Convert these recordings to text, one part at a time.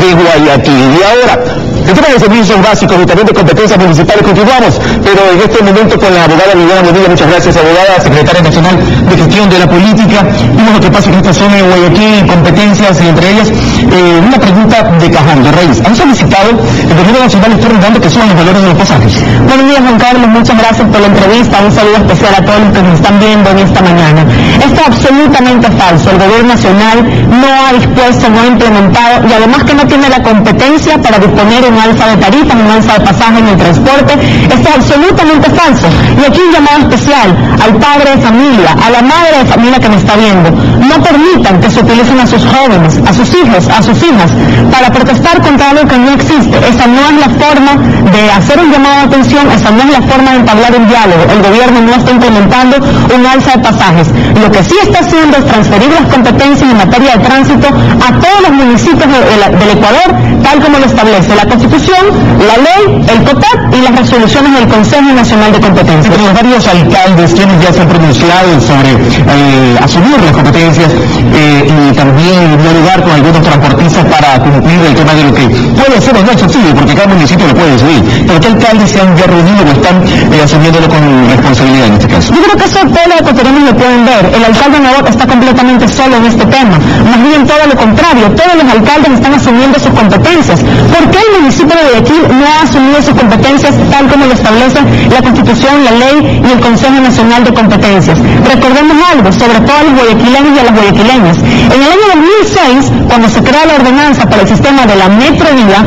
de Guayaquil. Y ahora, el tema de servicios básicos y también de competencias municipales continuamos, pero en este momento con la abogada Liliana Bonilla. Muchas gracias, abogada, secretaria nacional de gestión de la política. Vimos lo que pasa en esta zona de Guayaquil, competencias y entre ellas una pregunta de cajón, de raíz. ¿Han solicitado, el gobierno nacional está recomendando que suban los valores de los pasajes? Buenos días, Juan Carlos, muchas gracias por la entrevista. Un saludo especial a todos los que nos están viendo en esta mañana. Esto es absolutamente falso. El gobierno nacional no ha dispuesto, no ha implementado y además que no tiene la competencia para disponer un alza de tarifas, un alza de pasajes en el transporte. Esto es absolutamente falso. Y aquí un llamado especial al padre de familia, a la madre de familia que me está viendo. No permitan que se utilicen a sus jóvenes, a sus hijos, a sus hijas, para protestar contra algo que no existe. Esa no es la forma de hacer un llamado de atención, esa no es la forma de entablar un diálogo. El gobierno no está implementando un alza de pasajes. Lo que sí está haciendo es transferir las competencias en materia de tránsito a todos los municipios del Ecuador, tal como lo establece la Constitución, la ley, el COTAC y las resoluciones del Consejo Nacional de Competencias. Tenemos varios alcaldes quienes ya se han pronunciado sobre asumir las competencias y también dialogar con algunos transportistas para cumplir el tema de lo que puede ser o no accesible, porque cada municipio lo puede decidir. ¿Pero qué alcaldes se han ya reunido o están asumiéndolo con responsabilidad en este caso? Yo creo que eso todos los ecuatorianos lo pueden ver. El alcalde Nabot está completamente solo en este tema. Más bien todo lo contrario, todos los alcaldes están asumiendo sus competencias. ¿Por qué el municipio de Guayaquil no ha asumido sus competencias tal como lo establece la Constitución, la ley y el Consejo Nacional de Competencias? Recordemos algo, sobre todo a los guayaquileños y a las guayaquileñas. En el año 2006, cuando se crea la ordenanza para el sistema de la metrovía,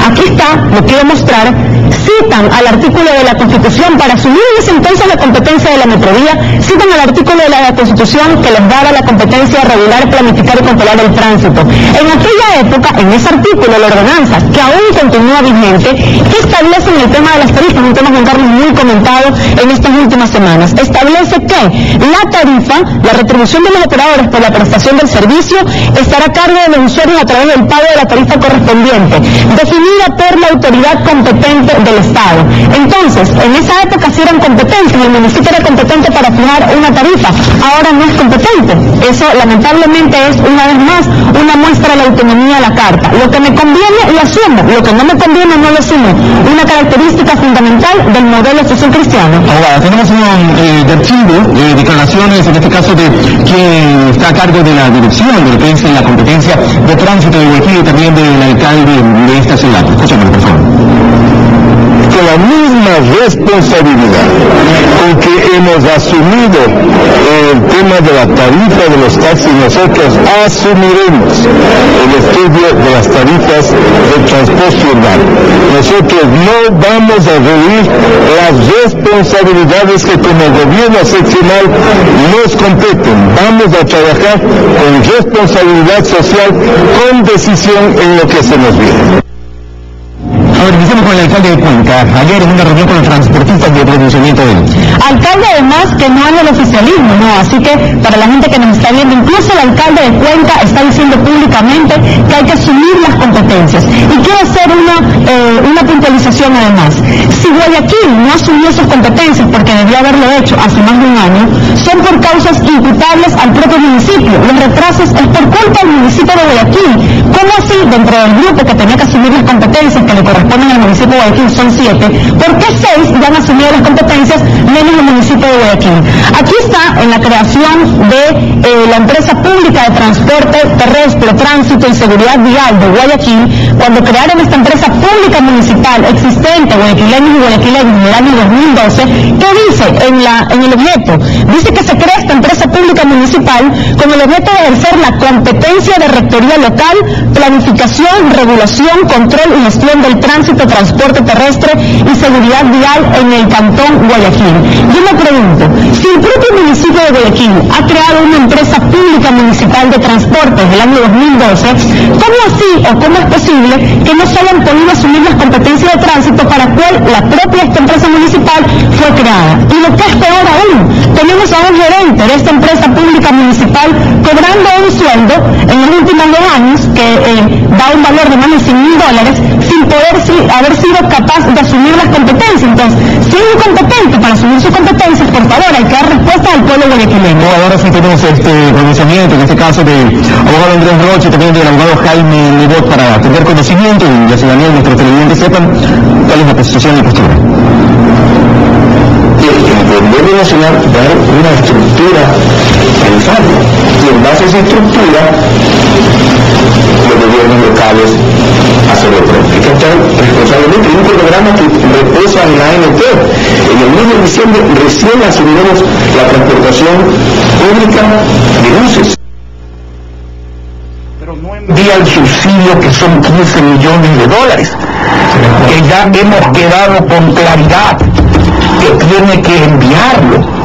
aquí está, lo quiero mostrar, citan al artículo de la Constitución para asumir en ese entonces la competencia de la metrovía, citan al artículo de la Constitución que les daba la competencia de regular, planificar y controlar el tránsito. En aquella época, en ese artículo, la ordenanza, que aún continúa vigente, que establece en el tema de las tarifas, un tema, Juan Carlos, muy comentado en estas últimas semanas, establece que la tarifa, la retribución de los operadores por la prestación del servicio, estará a cargo de los usuarios a través del pago de la tarifa correspondiente, definida por la autoridad competente del Estado. Entonces, en esa época sí eran competentes, el municipio era competente para fijar una tarifa, ahora no es competente. Eso lamentablemente es una vez más una muestra de la autonomía a la carta. Lo que me conviene lo asumo, lo que no me conviene no lo asumo. Una característica fundamental del modelo social cristiano. Ahora, tenemos de archivo, declaraciones, en este caso de quien está a cargo de la dirección de lo que es la competencia de tránsito de Guayaquil y también del alcalde de esta ciudad. Escúchame, por favor. Con la misma responsabilidad con que hemos asumido el tema de la tarifa de los taxis, nosotros asumiremos el estudio de las tarifas del transporte urbano. Nosotros no vamos a rehuir las responsabilidades que como gobierno seccional nos competen. Vamos a trabajar con responsabilidad social, con decisión en lo que se nos viene. Ahora, empecemos con el alcalde de Cuenca. Ayer en una reunión con los transportistas de pronunciamiento de él. Alcalde además que no es el oficialismo, no, así que para la gente que nos está viendo, incluso el alcalde de Cuenca está diciendo públicamente que hay que asumir las competencias. Y quiero hacer una puntualización además. Si Guayaquil no asumió sus competencias porque debió haberlo hecho hace más de un año, son por causas imputables al propio municipio. Los retrasos es por culpa del municipio de Guayaquil. ¿Cómo así, dentro del grupo que tenía que asumir las competencias que le corresponden al municipio de Guayaquil son 7, ¿por qué 6 ya han asumido las competencias menos el municipio de Guayaquil? Aquí está en la creación de la empresa pública de transporte terrestre, tránsito y seguridad vial de Guayaquil, cuando crearon esta empresa pública municipal existente, guayaquileños y guayaquileños, en el año 2012, ¿qué dice en el objeto? Dice que se crea esta empresa pública municipal con el objeto de ejercer la competencia de rectoría local, planificación, regulación, control y gestión del tránsito, transporte terrestre y seguridad vial en el cantón Guayaquil. Yo me pregunto, si el propio municipio de Guayaquil ha creado una empresa pública municipal de transporte en el año 2012, ¿cómo así o cómo es posible que no se hayan podido asumir las competencias de tránsito para cual la propia esta empresa municipal fue creada? Y lo que es peor aún, tenemos a un gerente de esta empresa pública municipal cobrando un sueldo en los últimos 2 años que da un valor de más de $100,000 sin poder haber sido capaz de asumir las competencias. Entonces, si es incompetente para asumir sus competencias, por favor, hay que dar respuesta al pueblo guayaquileño. Ahora sí tenemos este pronunciamiento, en este caso del abogado Andrés Roche, también del abogado Jaime Nebot, para tener conocimiento y la ciudadanía de nuestros televidentes sepan cuál es la posición y postura. El gobierno nacional da una estructura al fallo, y en base a esa estructura los gobiernos locales hacen lo propio. Hay que actuar responsablemente. Hay un programa que reposa en la ANT. En el mes de diciembre recién asumiremos la transportación pública de buses. Pero no envía el subsidio, que son 15 millones de dólares, que ya hemos quedado con claridad que tiene que enviarlo.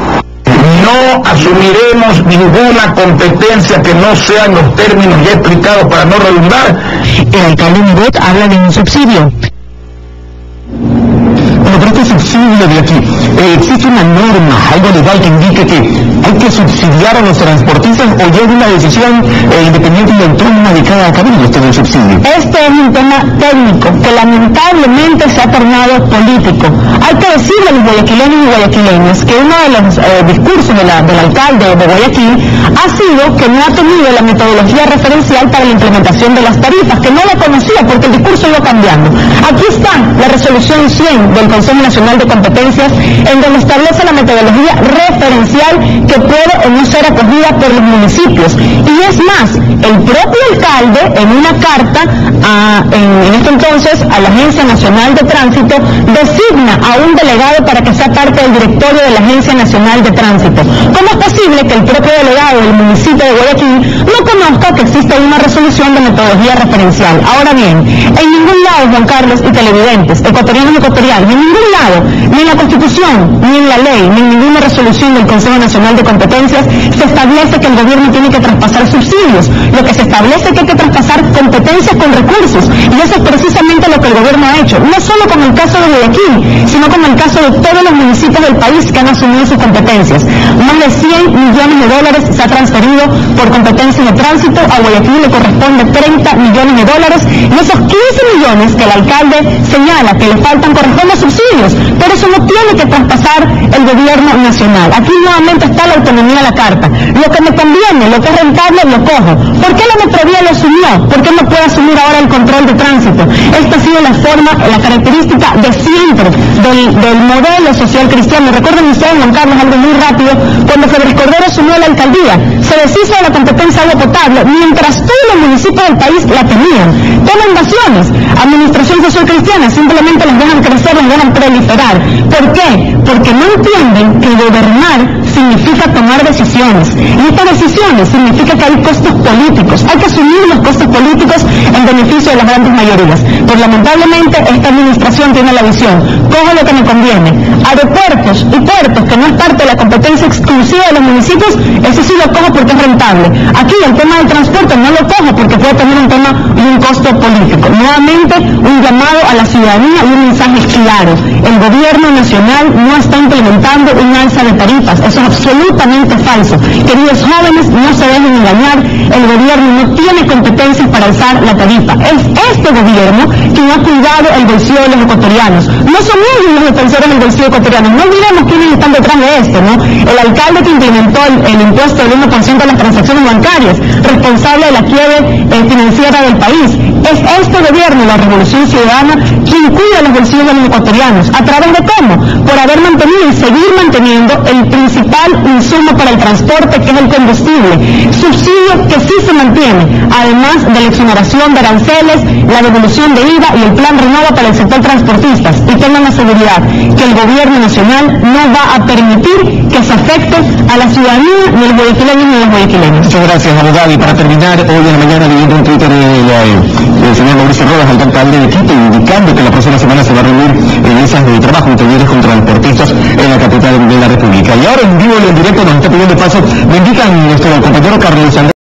No asumiremos ninguna competencia que no sean los términos ya explicados, para no redundar. El alcalde Nebot habla de un subsidio. Bueno, pero este subsidio de aquí, ¿existe una norma, algo legal que indique que hay que subsidiar a los transportistas, o ya es una decisión independiente y autónoma de cada cabildo esto del subsidio? Este es un tema técnico que lamentablemente se ha tornado político. Hay que decirle a los guayaquileños y guayaquileñas que uno de los discursos del alcalde de Guayaquil ha sido que no ha tenido la metodología referencial para la implementación de las tarifas, que no la conocía porque el discurso iba cambiando. Aquí está la resolución 100 del Consejo Nacional de Competencias, en donde establece la metodología referencial que puede o no ser acogida por los municipios. Y es más, el propio alcalde en una carta en este entonces a la Agencia Nacional de Tránsito designa a un delegado para que sea parte del directorio de la Agencia Nacional de Tránsito. ¿Cómo es posible que el propio delegado del municipio de Guayaquil no conozca que existe una resolución de metodología referencial? Ahora bien, en ningún lado, Juan Carlos y televidentes, ecuatorianos y ecuatorianos, en ningún lado, ni en la Constitución, ni en la ley, ni en ninguna resolución del Consejo Nacional de Competencias se establece que el gobierno tiene que traspasar subsidios. Lo que se establece es que hay que traspasar competencias con recursos, y eso es precisamente lo que el gobierno ha hecho, no solo con el caso de Guayaquil, sino con el caso de todos los municipios del país que han asumido sus competencias. Más de 100 millones de dólares se ha transferido por competencias de tránsito. A Guayaquil le corresponde 30 millones de dólares, y esos 15 millones que el alcalde señala que le faltan corresponden a subsidios, pero eso no tiene que traspasar el gobierno nacional. Aquí nuevamente está la autonomía de la carta. Lo que me conviene, lo que es rentable, lo cojo. ¿Por qué la Metrovía lo asumió? ¿Por qué no puede asumir ahora el control de tránsito? Esta ha sido la forma, la característica de siempre del modelo social cristiano. Recuerden ustedes, Juan Carlos, algo muy rápido, cuando Félix Cordero asumió la alcaldía, se deshizo de la competencia de agua potable, mientras todos los municipios del país la tenían. Toman invasiones, administración social cristiana, simplemente las dejan crecer, las dejan proliferar. ¿Por qué? Porque no entienden que gobernar significa tomar decisiones, y estas decisiones significa que hay costos políticos, hay que asumir los costos políticos en beneficio de las grandes mayorías. Pero lamentablemente esta administración tiene la visión: cojo lo que me conviene. Aeropuertos y puertos, que no es parte de la competencia exclusiva de los municipios, eso sí lo cojo porque es rentable. Aquí el tema del transporte no lo cojo porque puede tener un tema y un costo político. Nuevamente, un llamado a la ciudadanía y un mensaje claro: el gobierno nacional no está implementando un alza de tarifas. Eso es absolutamente falso. Queridos jóvenes, no se dejen engañar. El gobierno no tiene competencias para alzar la tarifa. Es este gobierno quien ha cuidado el bolsillo de los ecuatorianos. No son ellos los defensores del bolsillo ecuatoriano. No olvidemos quiénes están detrás de esto, ¿no? El alcalde que implementó el impuesto del 1% de las transacciones bancarias, responsable de la quiebre financiera del país. Es este gobierno, la Revolución Ciudadana, quien cuida los bolsillos de los ecuatorianos. ¿A través de cómo? Por haber mantenido y seguir manteniendo el principal insumo para el transporte, que es el combustible. Subsidio que sí se mantiene, además de la exoneración de aranceles, la devolución de IVA y el plan Renova para el sector transportistas. Y tengan la seguridad que el gobierno nacional no va a permitir que se afecte a la ciudadanía, ni los guayaquileños ni los guayaquileños. Muchas gracias, abogado. Y para terminar, hoy en la mañana leyendo un Twitter del señor Mauricio Rodas, alcalde de Quito, indicando que la próxima semana se va a reunir en mesas de trabajo en talleres con transportistas en la capital de la República. Y ahora en vivo y en directo nos está pidiendo paso, me indican nuestro compañero Carlos Andrés.